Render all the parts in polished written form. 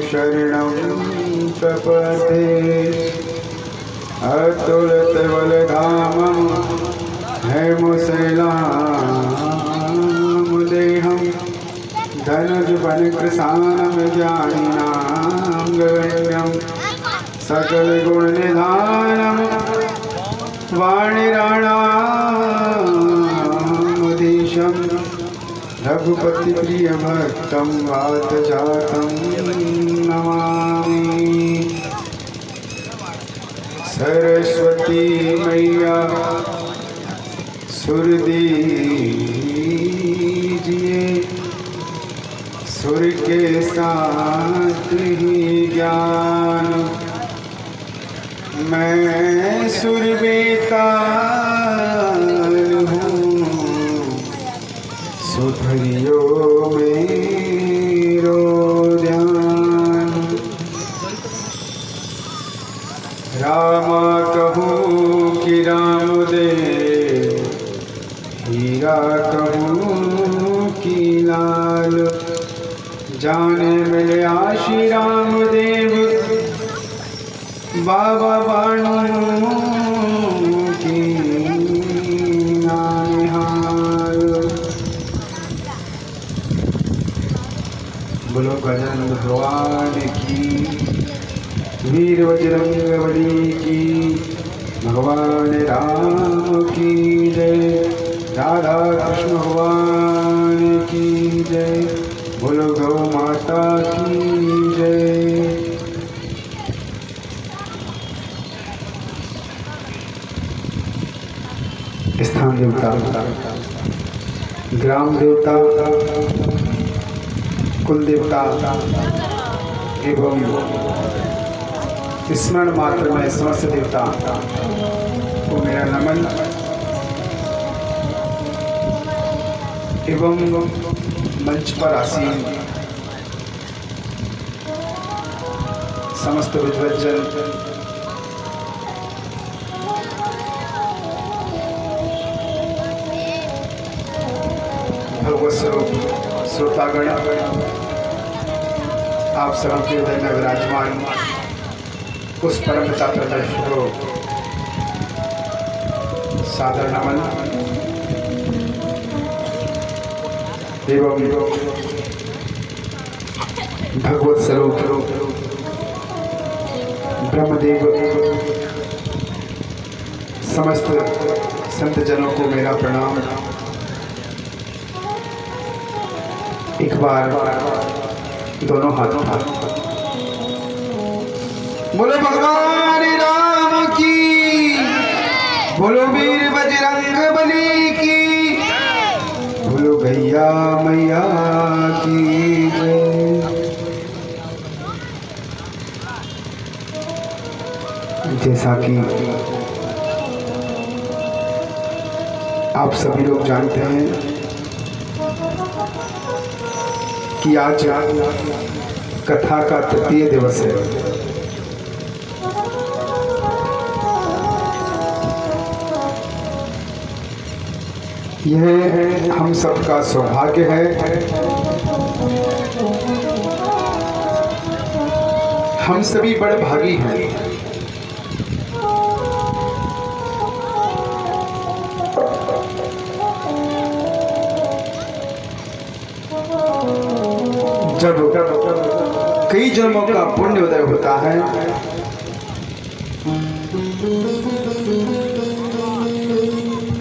शरणं प्रपद्ये अतुलितबलधामं हेमशैलामुदेहं धनुजवनकृशानं ज्ञानिनां गगण्यं सकलगुणनिधानं वाणिराणामुदीशं रघुपतिप्रियभक्तं वातजातं नमामि। सरस्वती मैया सुर दीजिए, सुर के साथ ही ज्ञान, मैं सुर बेताल हूँ, सुधरियो मेरो ध्यान। रामा कहूँ कि राम दे, हीरा कहूँ कि लाल, जाने मिले श्री राम देव बाबा बाणों की नानिहाल। बोलो गजानन भगवान की, वीर बजरंगबली की, भगवान राम की जय, राधा कृष्ण भगवान की जय, बोलो गौ माता की जय। स्थान देवता, ग्राम देवता, कुल देवता एवं स्मरण मात्र में समस्त देवता को मेरा नमन एवं मंच पर आसीन समस्त विद्वज्जन, भगवत स्वरूप श्रोतागण, आप सभी के हृदय में विराजमान उस परम पिता परमेश्वर को सादर नमन एवं भगवत स्वरूप ब्रह्मदेव समस्त संत जनों को मेरा प्रणाम। एक बार दोनों हाथों बोलो भगवान राम की, बोलो वीर बजरंगबली की, बोलो गैया मैया की जय। जैसा कि आप सभी लोग जानते हैं कि आज कथा का तृतीय दिवस है। यह हम सबका सौभाग्य है, हम सभी बड़े भागी हैं। जब कई जन्मों का पुण्य उदय होता है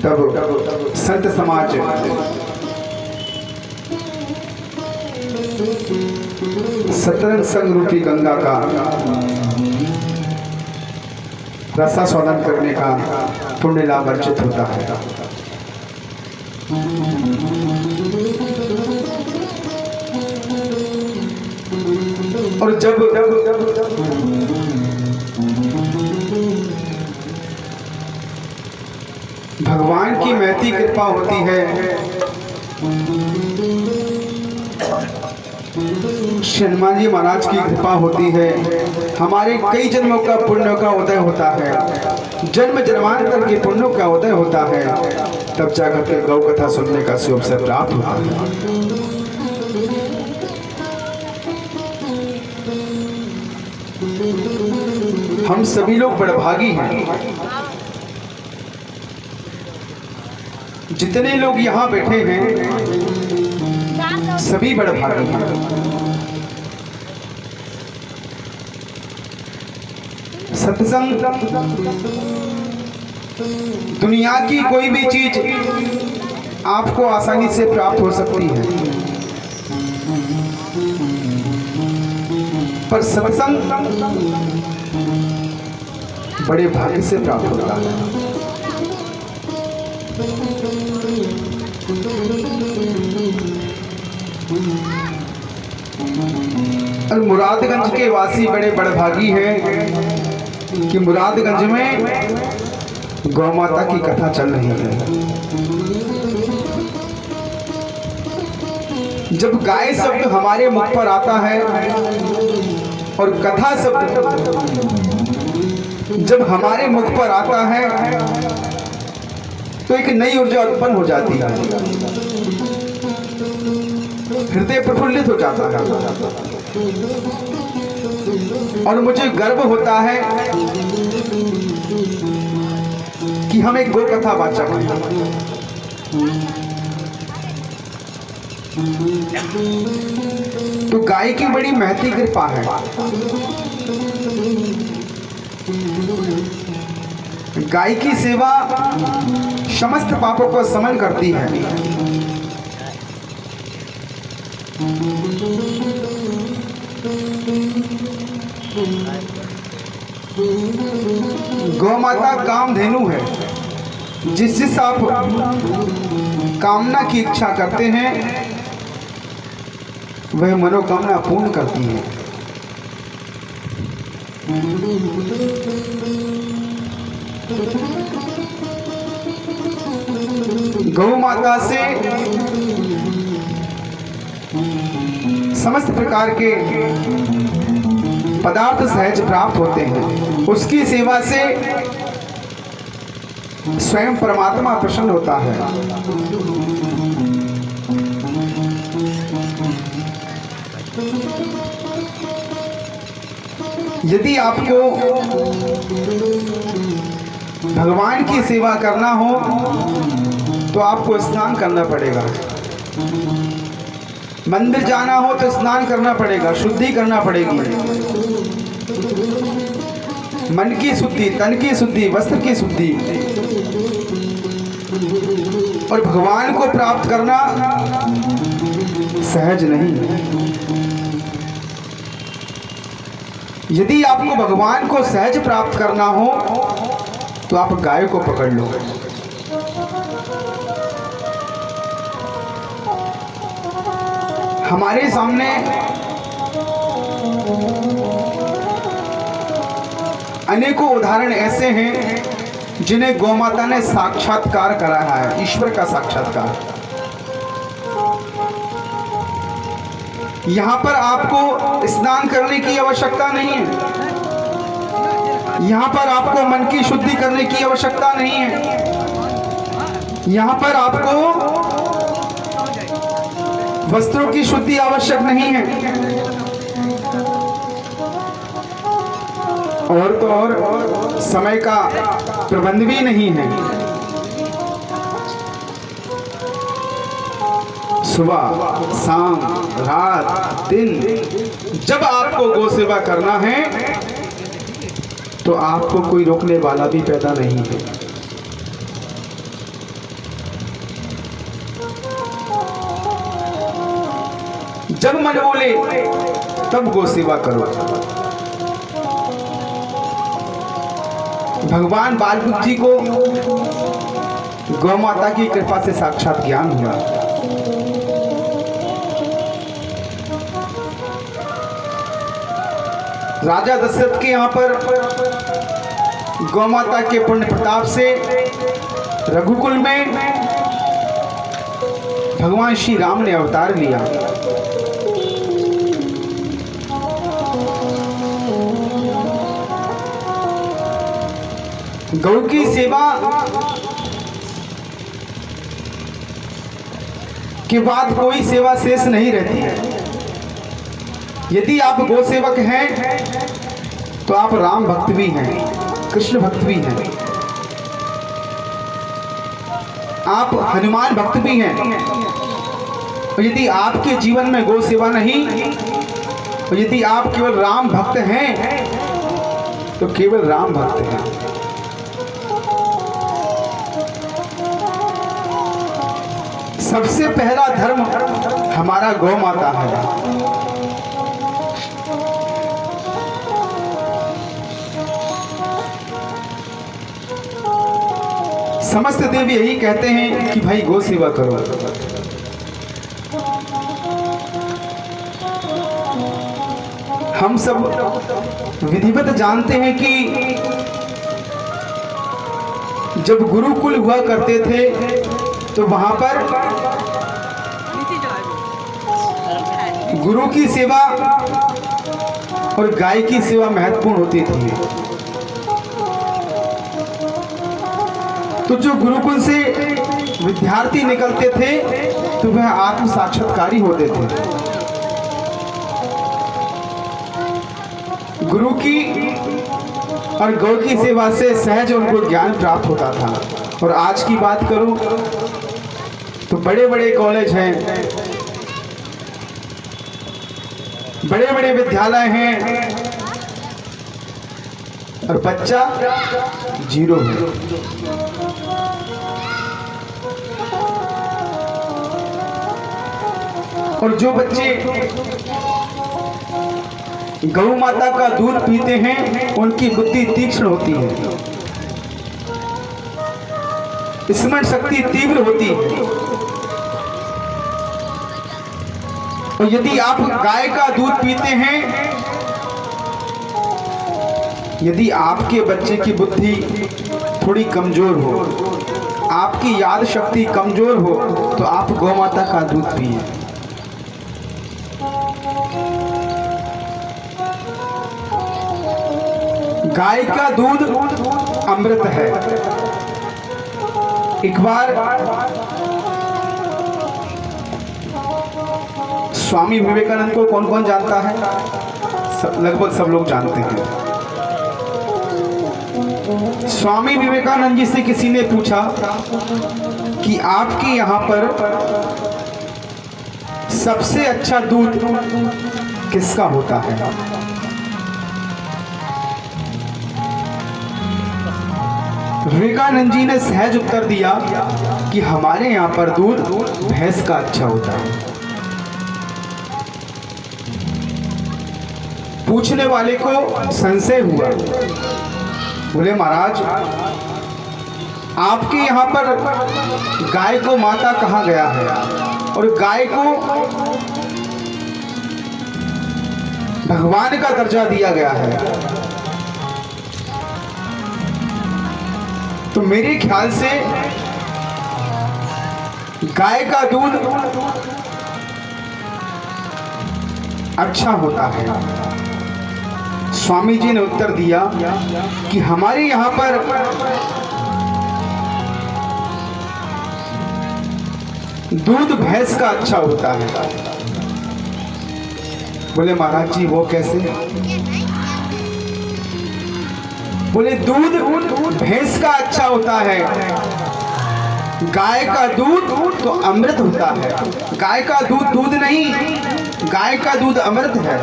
तब संत समाज सतरंग संग रूपी गंगा का रसा शोधन करने का पुण्य लाभ अर्जित होता है। और जब भगवान की महती कृपा होती है, हनुमान जी महाराज की कृपा होती है, हमारे कई जन्मों का पुण्य का उदय होता है, जन्म जन्मांतर के पुण्यों का उदय होता है, तब जाकर के गौ कथा सुनने का शुभ अवसर प्राप्त होता है। हम सभी लोग बड़भागी हैं। जितने लोग यहाँ बैठे हैं सभी बड़भागी हैं। सत्संग दुनिया की कोई भी चीज आपको आसानी से प्राप्त हो सकती है, पर सत्संग बड़े भाग्य से प्राप्त होता है। और मुरादगंज के वासी बड़े बड़भागी हैं कि मुरादगंज में गौ माता की कथा चल रही है। जब गाय शब्द हमारे मुख पर आता है और कथा शब्द जब हमारे मुख पर आता है तो एक नई ऊर्जा उत्पन्न हो जाती है, हृदय प्रफुल्लित हो जाता है और मुझे गर्व होता है कि हम एक गो कथा वाचक हैं। तो गाय की बड़ी महती कृपा है। गाय की सेवा समस्त पापों को शमन करती है। गौ माता कामधेनु है। जिस आप कामना की इच्छा करते हैं वह मनोकामना पूर्ण करती है। गौ माता से समस्त प्रकार के पदार्थ सहज प्राप्त होते हैं। उसकी सेवा से स्वयं परमात्मा प्रसन्न होता है। यदि आपको भगवान की सेवा करना हो तो आपको स्नान करना पड़ेगा। मंदिर जाना हो तो स्नान करना पड़ेगा, शुद्धि करना पड़ेगी। मन की शुद्धि, तन की शुद्धि, वस्त्र की शुद्धि। और भगवान को प्राप्त करना सहज नहीं। यदि आपको भगवान को सहज प्राप्त करना हो तो आप गाय को पकड़ लो। हमारे सामने अनेकों उदाहरण ऐसे हैं जिन्हें गौ माता ने साक्षात्कार कराया है, ईश्वर का साक्षात्कार। यहाँ पर आपको स्नान करने की आवश्यकता नहीं है। यहाँ पर आपको मन की शुद्धि करने की आवश्यकता नहीं है। यहाँ पर आपको वस्त्रों की शुद्धि आवश्यक नहीं है। और तो और समय का प्रबंध भी नहीं है। सुबह, शाम, रात, दिन, जब आपको गौ सेवा करना है तो आपको कोई रोकने वाला भी पैदा नहीं है। जब मन बोले तब गौ सेवा करो। भगवान बालकृष्ण जी को गौ माता की कृपा से साक्षात ज्ञान हुआ। राजा दशरथ के यहाँ पर गौ माता के पुण्य प्रताप से रघुकुल में भगवान श्री राम ने अवतार लिया। गौ की सेवा के बाद कोई सेवा शेष नहीं रहती है। यदि आप गौ सेवक हैं तो आप राम भक्त भी हैं, कृष्ण भक्त भी हैं, आप हनुमान भक्त भी हैं। और यदि आपके जीवन में गौ सेवा नहीं, और यदि आप केवल राम भक्त हैं तो केवल राम भक्त हैं। सबसे पहला धर्म हमारा गौ माता है। समस्त देव यही कहते हैं कि भाई गौ सेवा करो। हम सब विधिवत जानते हैं कि जब गुरुकुल हुआ करते थे तो वहां पर गुरु की सेवा और गाय की सेवा महत्वपूर्ण होती थी। तो जो गुरुकुल से विद्यार्थी निकलते थे तो वह आत्म साक्षात्कारी होते थे। गुरु की और गौ की सेवा से सहज उनको ज्ञान प्राप्त होता था। और आज की बात करूं तो बड़े बड़े कॉलेज हैं, बड़े बड़े विद्यालय हैं, और बच्चा जीरो है। और जो बच्चे गौ माता का दूध पीते हैं उनकी बुद्धि तीक्ष्ण होती है, स्मरण शक्ति तीव्र होती है। और यदि आप गाय का दूध पीते हैं, यदि आपके बच्चे की बुद्धि थोड़ी कमजोर हो, आपकी याद शक्ति कमजोर हो, तो आप गौ माता का दूध पिए। गाय का दूध अमृत है। एक बार स्वामी विवेकानंद को कौन कौन जानता है? लगभग सब लोग जानते हैं। स्वामी विवेकानंद जी से किसी ने पूछा कि आपके यहाँ पर सबसे अच्छा दूध किसका होता है? विवेकानंद जी ने सहज उत्तर दिया कि हमारे यहाँ पर दूध भैंस का अच्छा होता है। पूछने वाले को संशय हुआ, बोले महाराज आपके यहाँ पर गाय को माता कहा गया है और गाय को भगवान का दर्जा दिया गया है, तो मेरे ख्याल से गाय का दूध अच्छा होता है। स्वामी जी ने उत्तर दिया कि हमारे यहाँ पर दूध भैंस का अच्छा होता है। बोले महाराज जी वो कैसे? बोले दूध भैंस का अच्छा होता है, गाय का दूध तो अमृत होता है। गाय का दूध दूध नहीं, गाय का दूध अमृत है।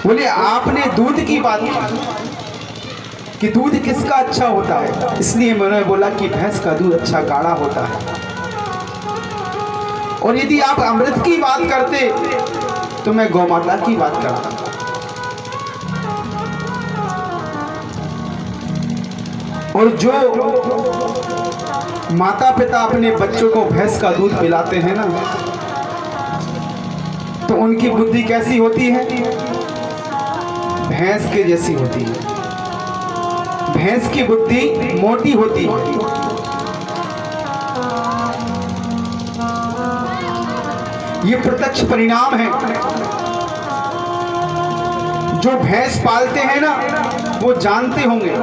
बोले आपने दूध की बात की कि दूध किसका अच्छा होता है, इसलिए मैंने बोला कि भैंस का दूध अच्छा गाढ़ा होता है। और यदि आप अमृत की बात करते तो मैं गौ माता की बात करता। और जो माता पिता अपने बच्चों को भैंस का दूध पिलाते हैं ना, तो उनकी बुद्धि कैसी होती है? भैंस के जैसी होती है। भैंस की बुद्धि मोटी होती है। ये प्रत्यक्ष परिणाम है। जो भैंस पालते हैं ना वो जानते होंगे,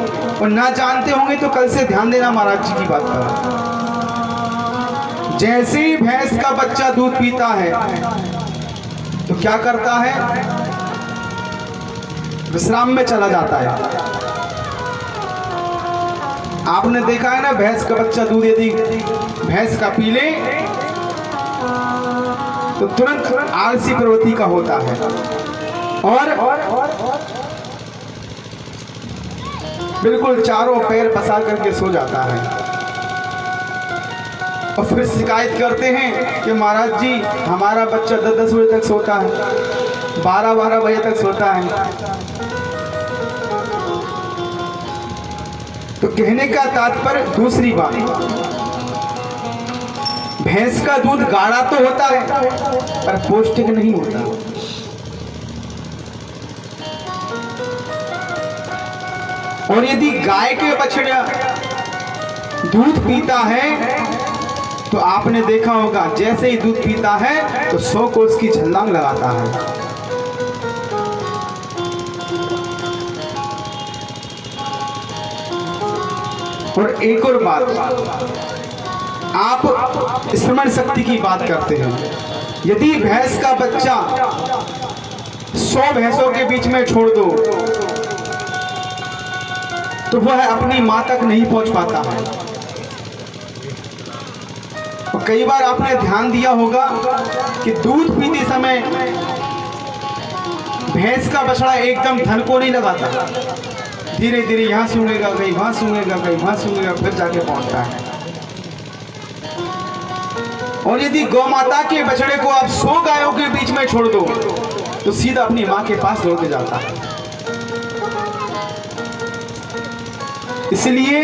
और ना जानते होंगे तो कल से ध्यान देना महाराज जी की बात पर। जैसे ही भैंस का बच्चा दूध पीता है तो क्या करता है? विश्राम में चला जाता है। आपने देखा है ना, भैंस का बच्चा दूध यदि भैंस का पी ले तो तुरंत आलसी प्रवृत्ति का होता है और बिल्कुल चारों पैर पसार करके सो जाता है। और फिर शिकायत करते हैं कि महाराज जी हमारा बच्चा 10-10 बजे तक सोता है, 12-12 बजे तक सोता है। तो कहने का तात्पर्य दूसरी बात, भैंस का दूध गाढ़ा तो होता है पर पौष्टिक नहीं होता। और यदि गाय के बछड़ा दूध पीता है तो आपने देखा होगा जैसे ही दूध पीता है तो 100 कोस की छलांग लगाता है। और एक और बात, आप स्मरण शक्ति की बात करते हैं, यदि भैंस का बच्चा 100 भैंसों के बीच में छोड़ दो तो वह अपनी मां तक नहीं पहुंच पाता है। और कई बार आपने ध्यान दिया होगा कि दूध पीते समय भैंस का बछड़ा एकदम धन को नहीं लगाता, धीरे धीरे यहाँ सूंघेगा, कहीं वहां सूंघेगा, कहीं वहां सूंघेगा, फिर जाके पहुंचता है। और यदि गौ माता के बछड़े को आप 100 गायों के बीच में छोड़ दो तो सीधा अपनी मां के पास दौड़ के जाता है। इसलिए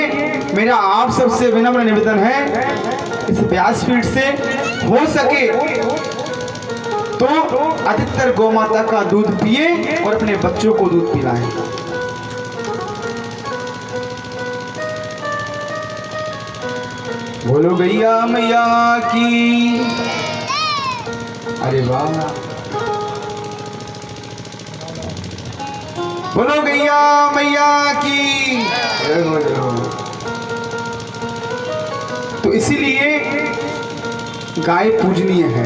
मेरा आप सबसे विनम्र निवेदन है, इस व्यासपीठ से हो सके तो अधिकतर गौ माता का दूध पिए और अपने बच्चों को दूध पिलाएं। बोलो गैया मैया की, अरे वाह, बोलो गैया मैया की। तो इसीलिए गाय पूजनीय है।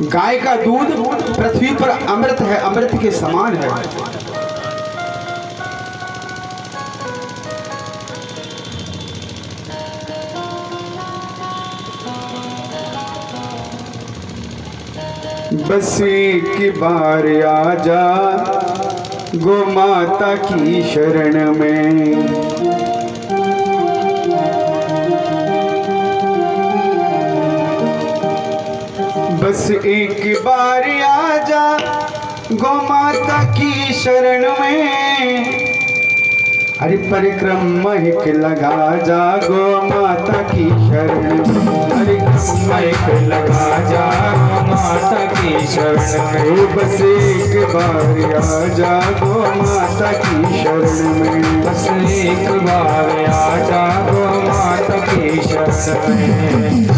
गाय का दूध पृथ्वी पर अमृत है, अमृत के समान है। बस एक बार आजा गो माता की शरण में, बस एक बार आजा गौ माता की शरण में, हरि परिक्रमा एक लगा जा गौ माता की शरण में, परिक्रमा एक लगा जा गौ माता की शरण में, बस एक बार आजा गौ माता की शरण में, बस एक बार आजा गौ माता की शरण में।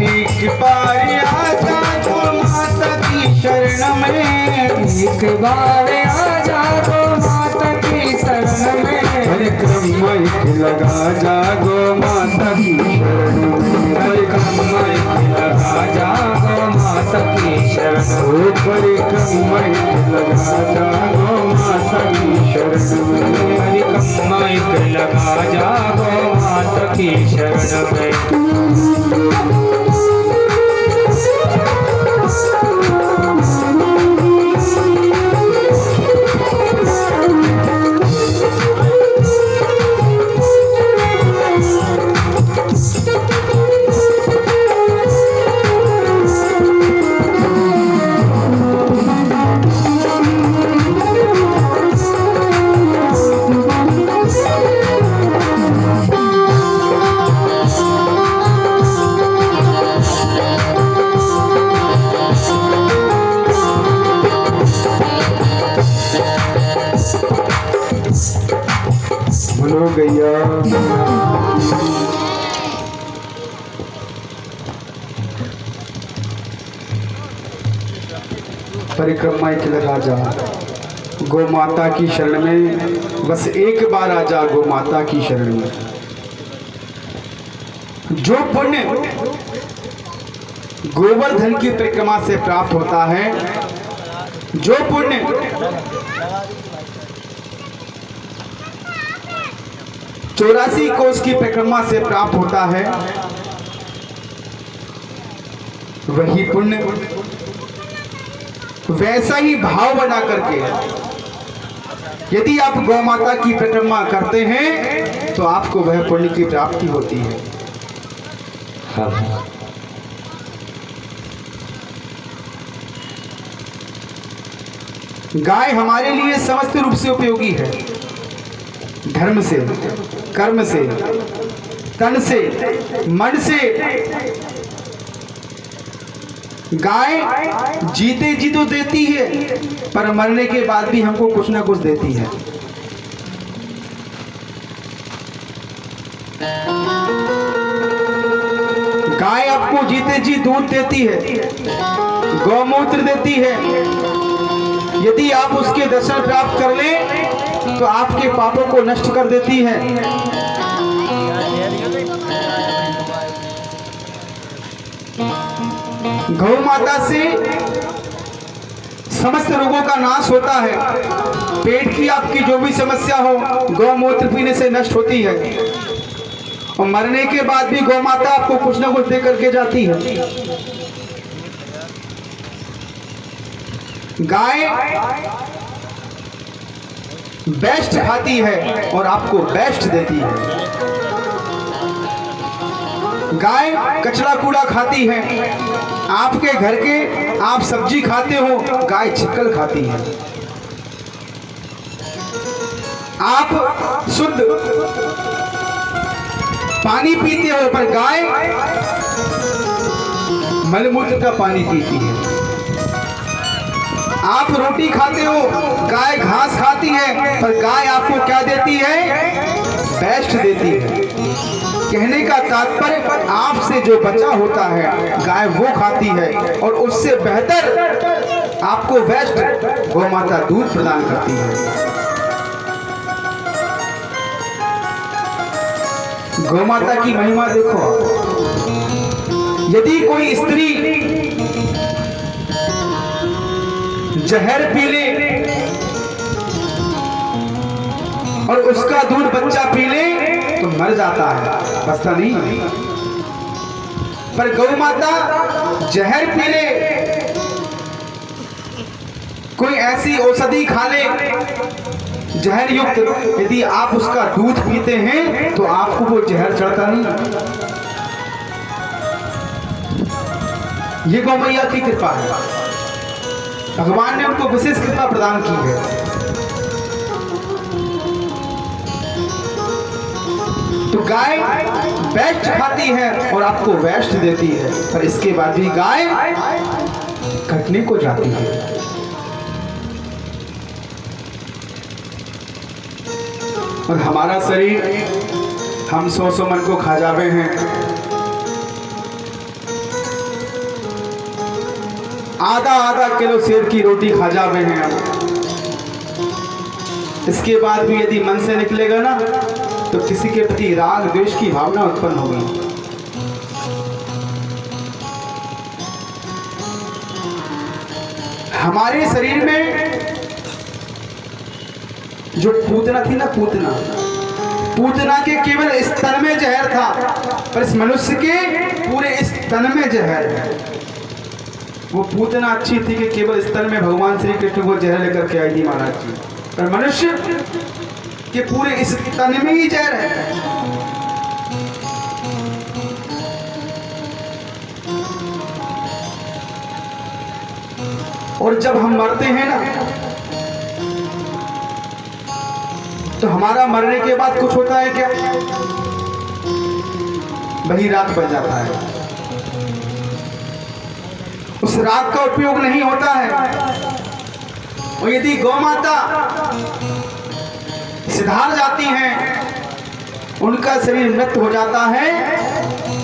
एक बार आजा गो माता की शरण में, परिक्रमा एक लगा जा गो माता की शरण में, परिक्रमा एक लगा जा गो माता की शरण में, परिक्रमा एक लगा जा गो माता की शरण में, परिक्रमा एक लगा जा गो माता की शरण में। भूलो गैया। परिक्रमा एक लगा जा, गौ माता की शरण में, बस एक बार आ जा गौ माता की शरण में। जो पुण्य गोवर्धन की परिक्रमा से प्राप्त होता है, जो पुण्य चौरासी कोस की परिक्रमा से प्राप्त होता है, वही पुण्य वैसा ही भाव बना करके यदि आप गौ माता की परिक्रमा करते हैं तो आपको वह पुण्य की प्राप्ति होती है। हाँ। गाय हमारे लिए समस्त रूप से उपयोगी है, धर्म से, कर्म से, तन से, मन से। गाय जीते जी तो देती है, पर मरने के बाद भी हमको कुछ ना कुछ देती है। गाय आपको जीते जी दूध देती है, गौमूत्र देती है। यदि आप उसके दर्शन प्राप्त कर लें तो आपके पापों को नष्ट कर देती है। गौ माता से समस्त रोगों का नाश होता है। पेट की आपकी जो भी समस्या हो गौमूत्र पीने से नष्ट होती है, और मरने के बाद भी गौ माता आपको कुछ ना कुछ दे करके जाती है। गाय बेस्ट खाती है और आपको बेस्ट देती है। गाय कचरा कूड़ा खाती है, आपके घर के आप सब्जी खाते हो, गाय चिक्कल खाती है। आप शुद्ध पानी पीते हो, पर गाय मलमूत्र का पानी पीती है। आप रोटी खाते हो, गाय घास खाती है, पर गाय आपको क्या देती है? बेस्ट देती है। कहने का तात्पर्य आपसे जो बचा होता है गाय वो खाती है, और उससे बेहतर आपको बेस्ट गौ माता दूध प्रदान करती है। गौ माता की महिमा देखो। यदि कोई स्त्री जहर पी ले और उसका दूध बच्चा पी ले तो मर जाता है, बचता नहीं। पर गौ माता जहर पी ले, कोई ऐसी औषधि खा ले जहर युक्त, यदि आप उसका दूध पीते हैं तो आपको वो जहर चढ़ता नहीं। ये गौ मैया की कृपा है, भगवान ने उनको विशेष कृपा प्रदान की है। तो गाय बेस्ट खाती है और आपको बेस्ट देती है, पर इसके बाद भी गाय कटने को जाती है। और हमारा शरीर, हम 100 मन को खा जावे हैं, आधा किलो सेब की रोटी खा जावे हैं। इसके बाद भी यदि मन से निकलेगा ना तो किसी के प्रति राग द्वेष की भावना उत्पन्न होगी। हमारे शरीर में जो पूतना थी ना, पूतना के केवल स्तन में जहर था, पर इस मनुष्य के पूरे स्तन में जहर है। वो पूतना अच्छी थी कि केवल स्तन में भगवान श्री कृष्ण को जहर लेकर के आई थी महाराज जी, पर मनुष्य के पूरे इस स्तन में ही जहर है। और जब हम मरते हैं ना तो हमारा मरने के बाद कुछ होता है क्या? वही राख बन जाता है। उस राख का उपयोग नहीं होता है। और यदि गौ माता सिधार जाती हैं उनका शरीर मृत हो जाता है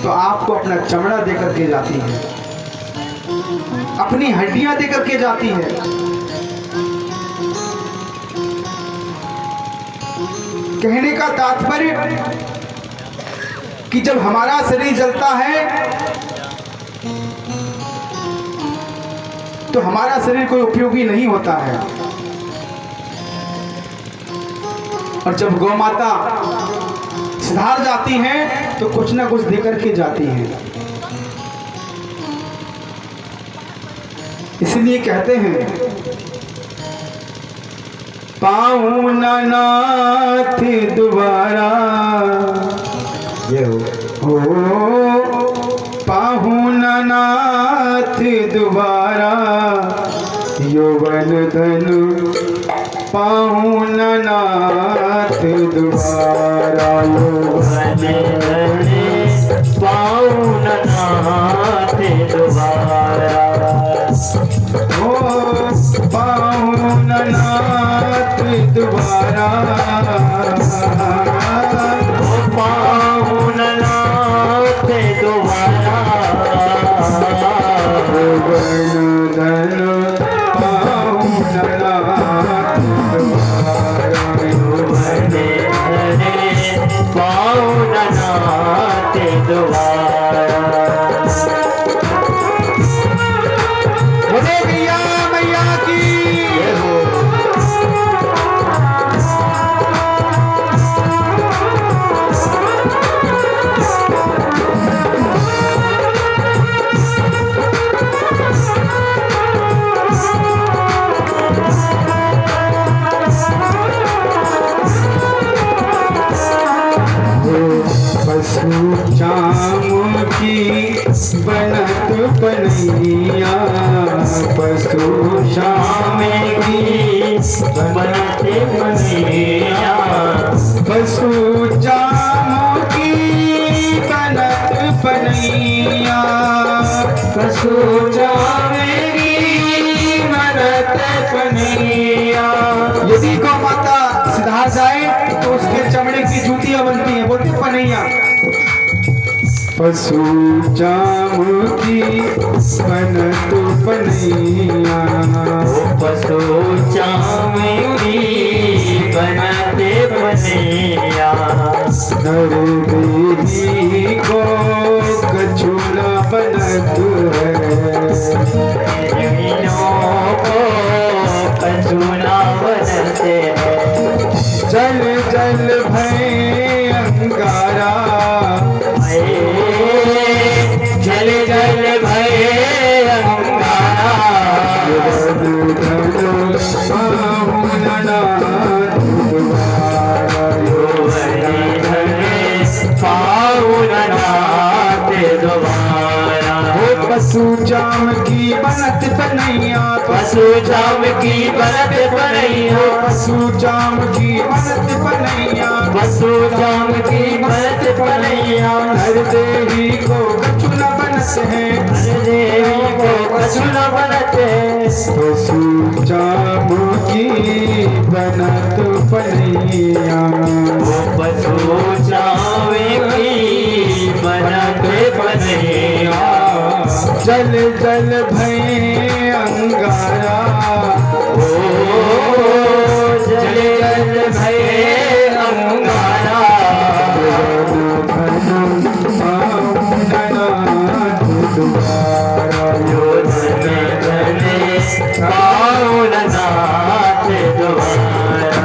तो आपको अपना चमड़ा देकर के जाती है, अपनी हड्डियां देकर के जाती है। कहने का तात्पर्य कि जब हमारा शरीर जलता है तो हमारा शरीर कोई उपयोगी नहीं होता है, और जब गौ माता सुधार जाती हैं तो कुछ ना कुछ देकर के जाती हैं। इसलिए कहते हैं पाऊं ना नाथ दोबारा, ये हो पाऊं ना नाथ दोबारा, यौवन धन पाऊं ना नाथ दोबारा, यौवन धन पाऊं ना नाथ दोबारा, ओ पाऊं ना नाथ दोबारा, पाऊं ना नाथ दोबारा, यौवन धन पाऊं ना नाथ दोबारा, यौवन धन पाऊं ना नाथ दोबारा। बोले भैया मैया की पशु चाम की बनत बनैया, पशु शाम की बनते बनैया, पशु चाम की बनत बनैया, पशु चाम की बनत बनैया। यदि गौ माता सिधार जाए तो उसके चमड़े की जूतियां बनती हैं, बोलते पनैया। पशु चाम की बनत बनैया, पशु चाम की बनते बनैया, नर देही को कछु न बनत है, जमीनों को कछु न बनते हैं, जल जल भय अंगारा, जल जल भय अंगारा, यौवन धन पाऊं ना नाथ दोबारा, यौवन धन पाऊं ना नाथ दोबारा। ओ पशु चाम की बनत बनैया, पशु चाम की बनत बनैया, पशु चाम की बनत बनैया, पशु चाम की बनत बनैया, हर देही को कछु न बनत है, देवी को कछु न बनते, पशु चाम की बनत बनैया, पशु चाम की बनत बनैया, जल जल भय अंगारा, ओ जल जल भय अंगारा, यौवन धन पाऊं ना नाथ दोबारा, यौवन धन पाऊं ना नाथ दोबारा।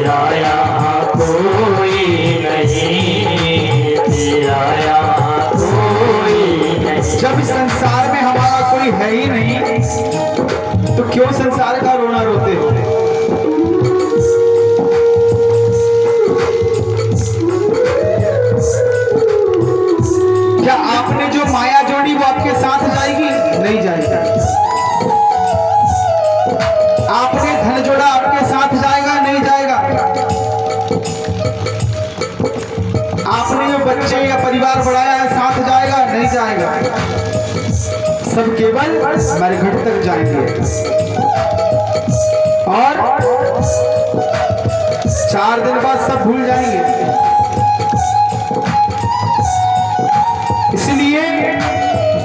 तेरा यहाँ कोई नहीं, तेरा यहाँ कोई नहीं। जब इस संसार में हमारा कोई है ही नहीं तो क्यों संसार का रोना रोते हो? क्या आपने जो माया जोड़ी वो आपके साथ जाएगी? नहीं जाएगी। आपने धन जोड़ा आपके साथ जाएगा? नहीं जाएगा। आपने जो बच्चे या परिवार बढ़ाया है साथ जाएगा? नहीं जाएगा। सब केवल मरघट तक जाएंगे और 4 दिन बाद सब भूल जाएंगे। इसलिए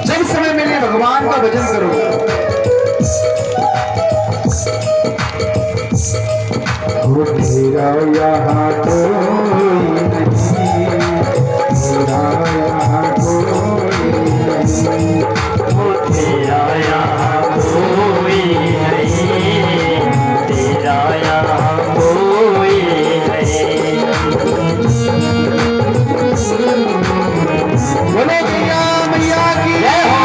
जब समय मिले भगवान का भजन करो। वो तेरा यहाँ कोई नहीं, तेरा यहाँ कोई नहीं, वो तेरा यहाँ कोई नहीं, तेरा यहाँ कोई नहीं। बोलो मैया मैया की जय हो।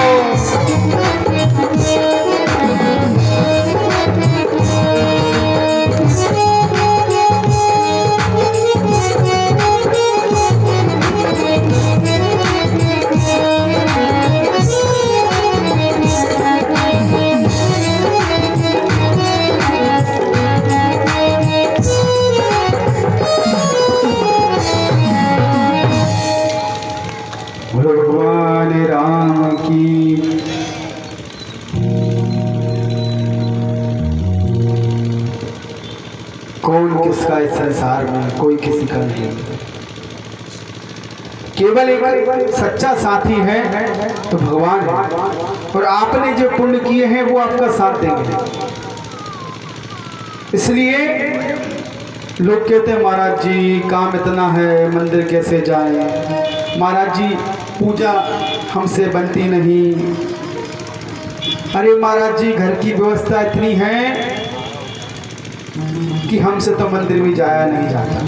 भगवान राम की कौन किसका इस संसार में कोई किसी का नहीं। केवल एक सच्चा साथी है तो भगवान है, और आपने जो पुण्य किए हैं वो आपका साथ देंगे। इसलिए लोग कहते हैं महाराज जी काम इतना है मंदिर कैसे जाएं, महाराज जी पूजा हमसे बनती नहीं, अरे महाराज जी घर की व्यवस्था इतनी है कि हमसे तो मंदिर में जाया नहीं जाता।